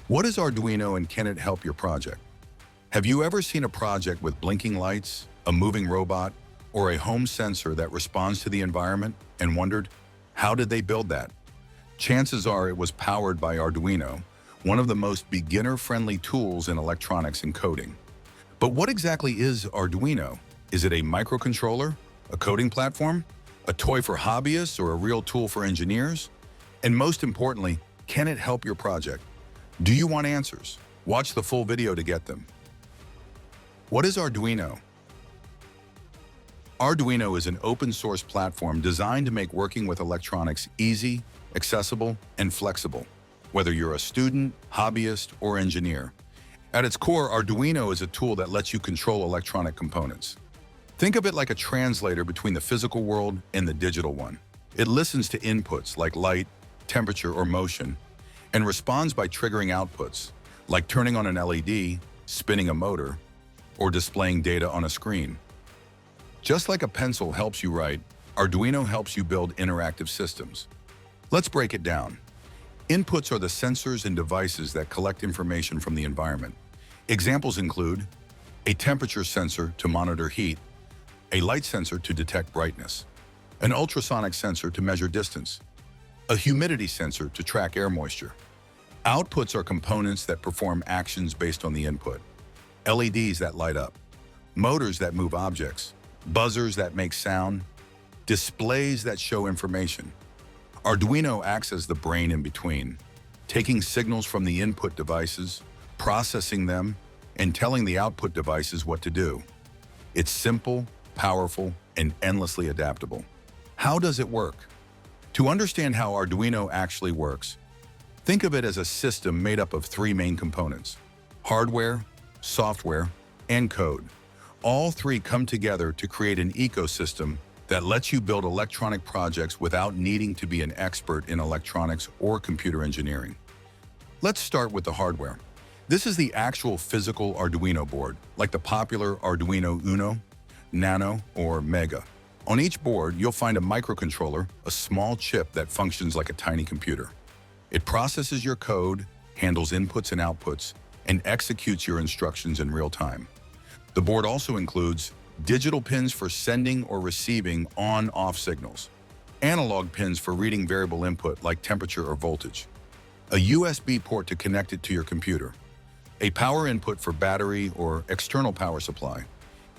What is Arduino and can it help your project? Have you ever seen a project with blinking lights, a moving robot, or a home sensor that responds to the environment and wondered, how did they build that? Chances are it was powered by Arduino, one of the most beginner-friendly tools in electronics and coding. But what exactly is Arduino? Is it a microcontroller, a coding platform, a toy for hobbyists, or a real tool for engineers? And most importantly, can it help your project? Do you want answers? Watch the full video to get them. What is Arduino? Arduino is an open-source platform designed to make working with electronics easy, accessible, and flexible, whether you're a student, hobbyist, or engineer. At its core, Arduino is a tool that lets you control electronic components. Think of it like a translator between the physical world and the digital one. It listens to inputs like light, temperature, or motion, and responds by triggering outputs, like turning on an LED, spinning a motor, or displaying data on a screen. Just like a pencil helps you write, Arduino helps you build interactive systems. Let's break it down. Inputs are the sensors and devices that collect information from the environment. Examples include a temperature sensor to monitor heat, a light sensor to detect brightness, an ultrasonic sensor to measure distance, a humidity sensor to track air moisture. Outputs are components that perform actions based on the input. LEDs that light up, motors that move objects, buzzers that make sound, displays that show information. Arduino acts as the brain in between, taking signals from the input devices, processing them, and telling the output devices what to do. It's simple, powerful, and endlessly adaptable. How does it work? To understand how Arduino actually works, think of it as a system made up of three main components: hardware, software, and code. All three come together to create an ecosystem that lets you build electronic projects without needing to be an expert in electronics or computer engineering. Let's start with the hardware. This is the actual physical Arduino board, like the popular Arduino Uno, Nano, or Mega. On each board, you'll find a microcontroller, a small chip that functions like a tiny computer. It processes your code, handles inputs and outputs, and executes your instructions in real time. The board also includes digital pins for sending or receiving on-off signals, analog pins for reading variable input like temperature or voltage, a USB port to connect it to your computer, a power input for battery or external power supply,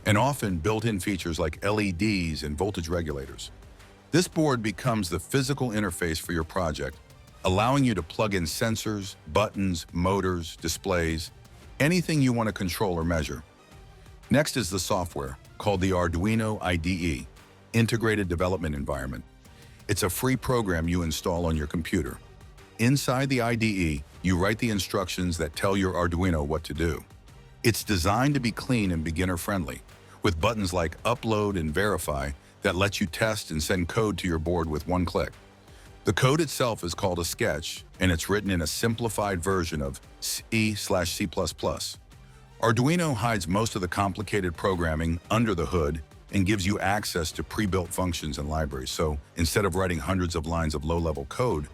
and often built-in features like LEDs and voltage regulators. This board becomes the physical interface for your project, allowing you to plug in sensors, buttons, motors, displays, anything you want to control or measure. Next is the software, called the Arduino IDE, Integrated Development Environment. It's a free program you install on your computer. Inside the IDE, you write the instructions that tell your Arduino what to do. It's designed to be clean and beginner-friendly, with buttons like Upload and Verify that let you test and send code to your board with one click. The code itself is called a sketch, and it's written in a simplified version of C/C++. Arduino hides most of the complicated programming under the hood and gives you access to pre-built functions and libraries. So instead of writing hundreds of lines of low-level code,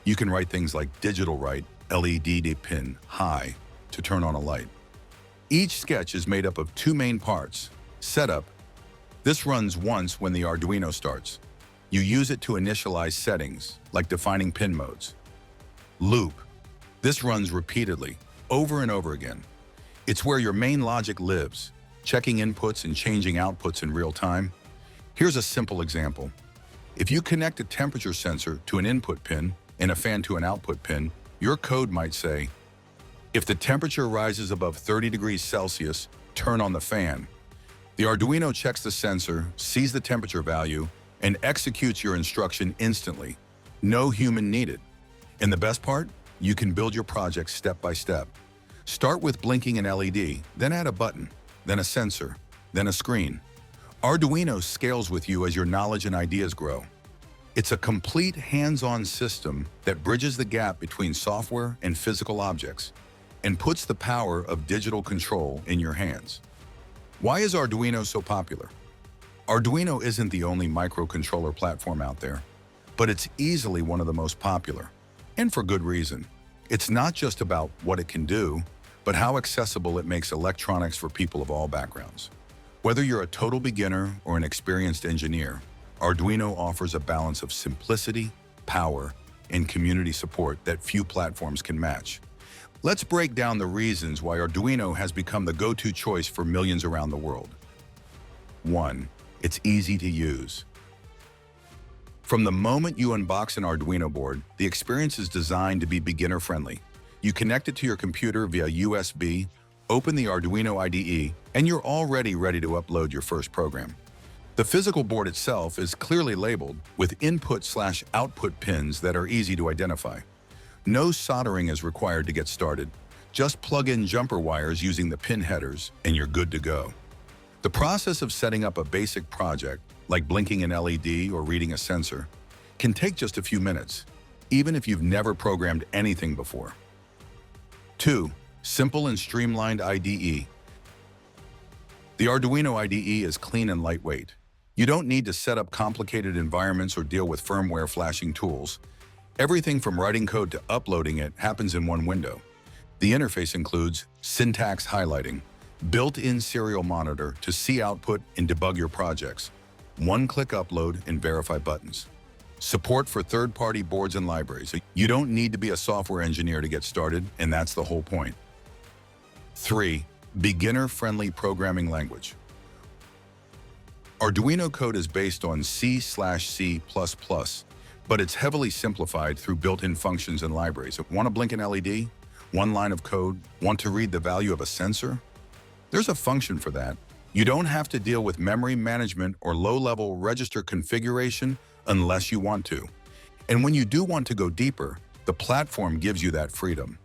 you can write things like digital write LED pin high to turn on a light. Each sketch is made up of two main parts. Setup. This runs once when the Arduino starts. You use it to initialize settings, like defining pin modes. Loop. This runs repeatedly, over and over again. It's where your main logic lives, checking inputs and changing outputs in real time. Here's a simple example. If you connect a temperature sensor to an input pin and a fan to an output pin, your code might say, if the temperature rises above 30 degrees Celsius, turn on the fan. The Arduino checks the sensor, sees the temperature value, and executes your instruction instantly. No human needed. And the best part? You can build your project step by step. Start with blinking an LED, then add a button, then a sensor, then a screen. Arduino scales with you as your knowledge and ideas grow. It's a complete hands-on system that bridges the gap between software and physical objects and puts the power of digital control in your hands. Why is Arduino so popular? Arduino isn't the only microcontroller platform out there, but it's easily one of the most popular, and for good reason. It's not just about what it can do, but how accessible it makes electronics for people of all backgrounds. Whether you're a total beginner or an experienced engineer, Arduino offers a balance of simplicity, power, and community support that few platforms can match. Let's break down the reasons why Arduino has become the go-to choice for millions around the world. 1. It's easy to use. From the moment you unbox an Arduino board, the experience is designed to be beginner-friendly. You connect it to your computer via USB, open the Arduino IDE, and you're already ready to upload your first program. The physical board itself is clearly labeled with input/output pins that are easy to identify. No soldering is required to get started. Just plug in jumper wires using the pin headers, and you're good to go. The process of setting up a basic project, like blinking an LED or reading a sensor, can take just a few minutes, even if you've never programmed anything before. 2. Simple and streamlined IDE. The Arduino IDE is clean and lightweight. You don't need to set up complicated environments or deal with firmware flashing tools. Everything from writing code to uploading it happens in one window. The interface includes syntax highlighting, built-in serial monitor to see output and debug your projects, one-click upload and verify buttons, support for third-party boards and libraries. You don't need to be a software engineer to get started, and that's the whole point. 3. Beginner-friendly programming language. Arduino code is based on C/C++, but it's heavily simplified through built-in functions and libraries. Want to blink an LED? One line of code? Want to read the value of a sensor? There's a function for that. You don't have to deal with memory management or low-level register configuration unless you want to. And when you do want to go deeper, the platform gives you that freedom.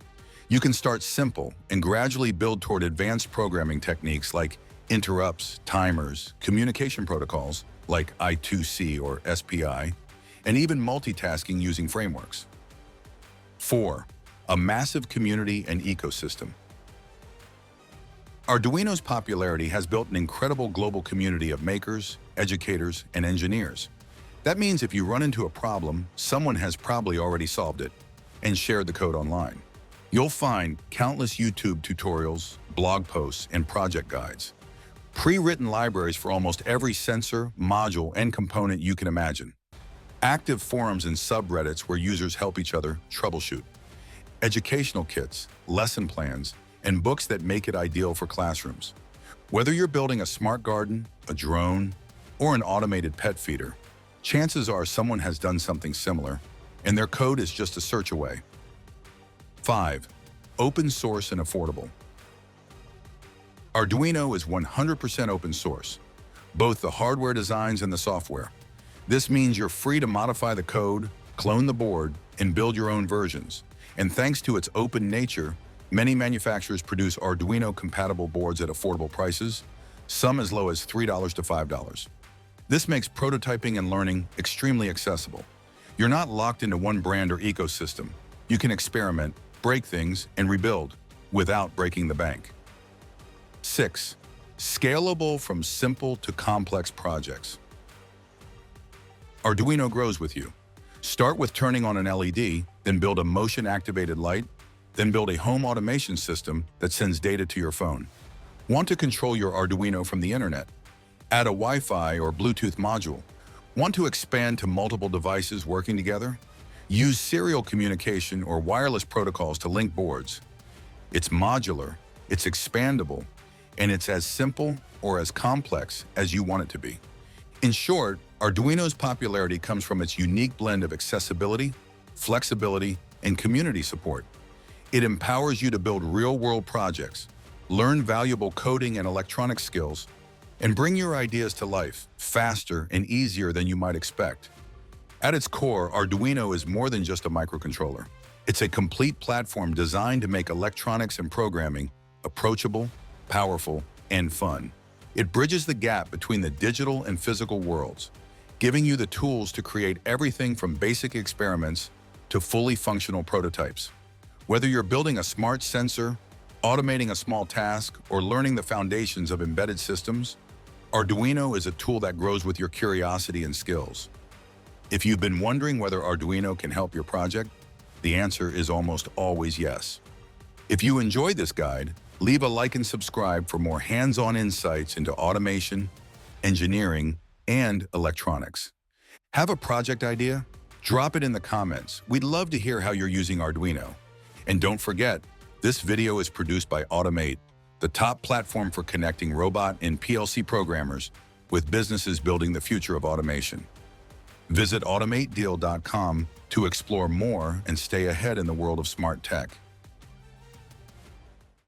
You can start simple and gradually build toward advanced programming techniques like interrupts, timers, communication protocols like I2C or SPI, and even multitasking using frameworks. 4. A massive community and ecosystem. Arduino's popularity has built an incredible global community of makers, educators, and engineers. That means if you run into a problem, someone has probably already solved it and shared the code online. You'll find countless YouTube tutorials, blog posts, and project guides. Pre-written libraries for almost every sensor, module, and component you can imagine. Active forums and subreddits where users help each other troubleshoot. Educational kits, lesson plans, and books that make it ideal for classrooms. Whether you're building a smart garden, a drone, or an automated pet feeder, chances are someone has done something similar, and their code is just a search away. 5. Open source and affordable. Arduino is 100% open source, both the hardware designs and the software. This means you're free to modify the code, clone the board, and build your own versions. And thanks to its open nature, many manufacturers produce Arduino-compatible boards at affordable prices, some as low as $3 to $5. This makes prototyping and learning extremely accessible. You're not locked into one brand or ecosystem. You can experiment, break things, and rebuild without breaking the bank. 6. Scalable from simple to complex projects. Arduino grows with you. Start with turning on an LED, then build a motion-activated light, then build a home automation system that sends data to your phone. Want to control your Arduino from the internet? Add a Wi-Fi or Bluetooth module. Want to expand to multiple devices working together? Use serial communication or wireless protocols to link boards. It's modular, it's expandable, and it's as simple or as complex as you want it to be. In short, Arduino's popularity comes from its unique blend of accessibility, flexibility, and community support. It empowers you to build real-world projects, learn valuable coding and electronic skills, and bring your ideas to life faster and easier than you might expect. At its core, Arduino is more than just a microcontroller. It's a complete platform designed to make electronics and programming approachable, powerful, and fun. It bridges the gap between the digital and physical worlds, giving you the tools to create everything from basic experiments to fully functional prototypes. Whether you're building a smart sensor, automating a small task, or learning the foundations of embedded systems, Arduino is a tool that grows with your curiosity and skills. If you've been wondering whether Arduino can help your project, The answer is almost always yes. If you enjoyed this guide, leave a like and subscribe for more hands-on insights into automation, engineering, and electronics. Have a project idea? Drop it in the comments. We'd love to hear how you're using Arduino. And don't forget, this video is produced by Automate, the top platform for connecting robot and PLC programmers with businesses building the future of automation. Visit automatedeal.com to explore more and stay ahead in the world of smart tech.